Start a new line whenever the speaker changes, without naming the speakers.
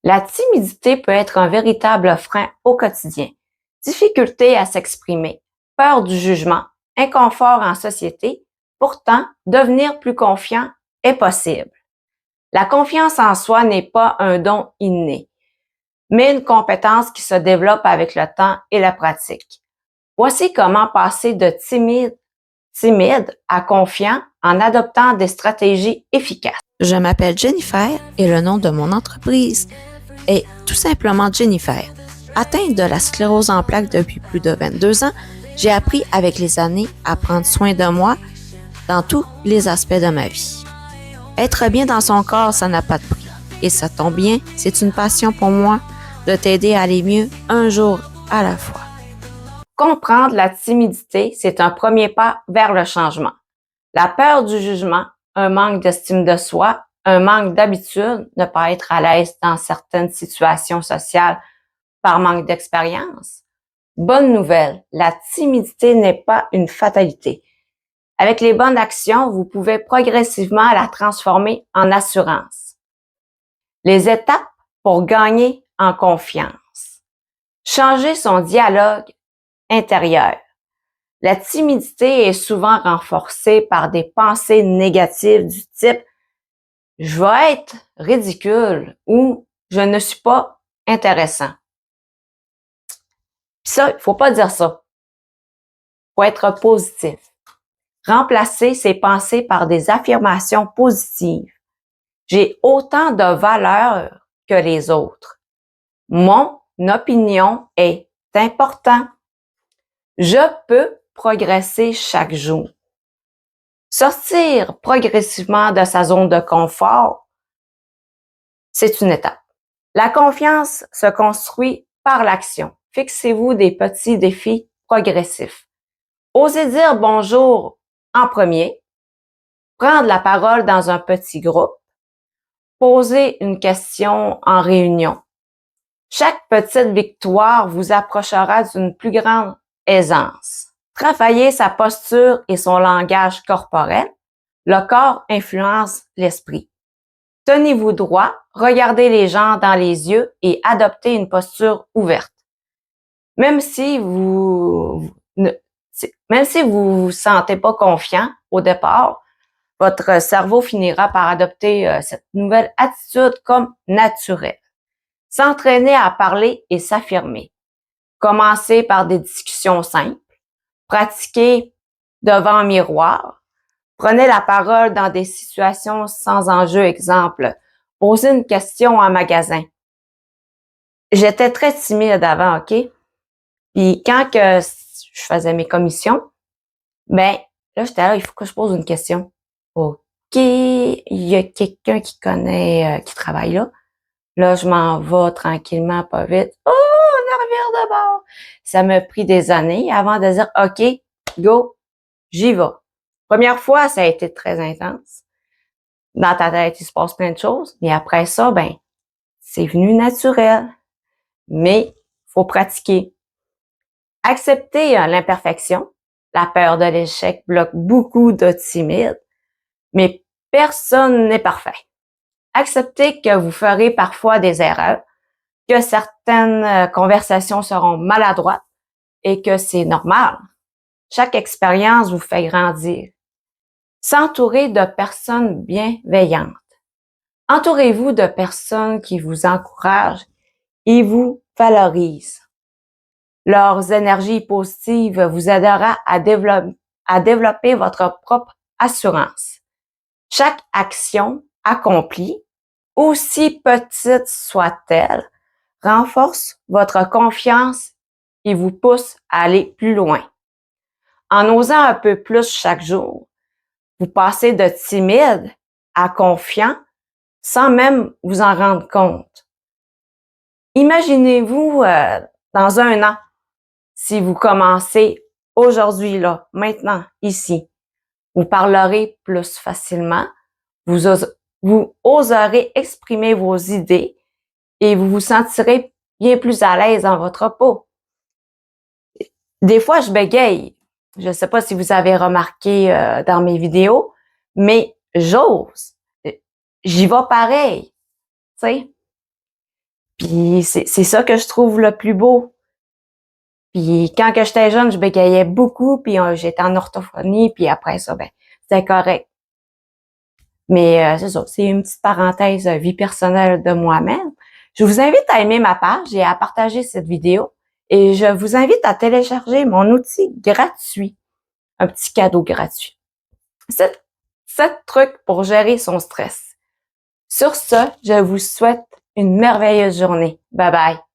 La timidité peut être un véritable frein au quotidien. Difficulté à s'exprimer, peur du jugement, inconfort en société. Pourtant, devenir plus confiant est possible. La confiance en soi n'est pas un don inné, mais une compétence qui se développe avec le temps et la pratique. Voici comment passer de timide à confiant en adoptant des stratégies efficaces.
Je m'appelle Jennifer et le nom de mon entreprise est tout simplement Jennifer. Atteinte de la sclérose en plaques depuis plus de 22 ans, j'ai appris avec les années à prendre soin de moi dans tous les aspects de ma vie. Être bien dans son corps, ça n'a pas de prix. Et ça tombe bien, c'est une passion pour moi de t'aider à aller mieux un jour à la fois.
Comprendre la timidité, c'est un premier pas vers le changement. La peur du jugement, un manque d'estime de soi, un manque d'habitude, ne pas être à l'aise dans certaines situations sociales par manque d'expérience. Bonne nouvelle, la timidité n'est pas une fatalité. Avec les bonnes actions, vous pouvez progressivement la transformer en assurance. Les étapes pour gagner en confiance. Changer son dialogue intérieur. La timidité est souvent renforcée par des pensées négatives du type « je vais être ridicule » ou « je ne suis pas intéressant ». Puis ça, il faut pas dire ça. Faut être positif. Remplacer ces pensées par des affirmations positives. J'ai autant de valeur que les autres. Mon opinion est importante. Je peux progresser chaque jour. Sortir progressivement de sa zone de confort, c'est une étape. La confiance se construit par l'action. Fixez-vous des petits défis progressifs. Osez dire bonjour en premier, prendre la parole dans un petit groupe, poser une question en réunion. Chaque petite victoire vous approchera d'une plus grande aisance. Travailler sa posture et son langage corporel. Le corps influence l'esprit. Tenez-vous droit, regardez les gens dans les yeux et adoptez une posture ouverte. Même si vous vous sentez pas confiant au départ, votre cerveau finira par adopter cette nouvelle attitude comme naturelle. S'entraîner à parler et s'affirmer. Commencez par des discussions simples. Pratiquez devant un miroir. Prenez la parole dans des situations sans enjeu. Exemple, posez une question en magasin. J'étais très timide avant, OK? Puis quand que je faisais mes commissions, ben là, j'étais là, il faut que je pose une question. OK, il y a quelqu'un qui connaît, qui travaille là. Là, je m'en vais tranquillement, pas vite. Oh, en arrière de bord! Ça m'a pris des années avant de dire, OK, go, j'y vais. Première fois, ça a été très intense. Dans ta tête, il se passe plein de choses. Mais après ça, ben, c'est venu naturel. Mais, faut pratiquer. Accepter l'imperfection. La peur de l'échec bloque beaucoup de timides. Mais personne n'est parfait. Acceptez que vous ferez parfois des erreurs, que certaines conversations seront maladroites et que c'est normal. Chaque expérience vous fait grandir. S'entourer de personnes bienveillantes. Entourez-vous de personnes qui vous encouragent et vous valorisent. Leurs énergies positives vous aidera à développer votre propre assurance. Chaque action accomplie, aussi petite soit-elle, renforce votre confiance et vous pousse à aller plus loin. En osant un peu plus chaque jour, vous passez de timide à confiant sans même vous en rendre compte. Imaginez-vous dans un an, si vous commencez aujourd'hui, là, maintenant, ici, vous parlerez plus facilement, vous oserez exprimer vos idées et vous vous sentirez bien plus à l'aise dans votre peau. Des fois, je bégaye. Je ne sais pas si vous avez remarqué dans mes vidéos, mais j'ose. J'y vais pareil. Tu sais? Puis c'est ça que je trouve le plus beau. Puis quand que j'étais jeune, je bégayais beaucoup, puis j'étais en orthophonie, puis après ça, ben, c'était correct. Mais c'est ça, c'est une petite parenthèse vie personnelle de moi-même. Je vous invite à aimer ma page et à partager cette vidéo. Et je vous invite à télécharger mon outil gratuit, un petit cadeau gratuit. 7 trucs pour gérer son stress. Sur ce, je vous souhaite une merveilleuse journée. Bye bye.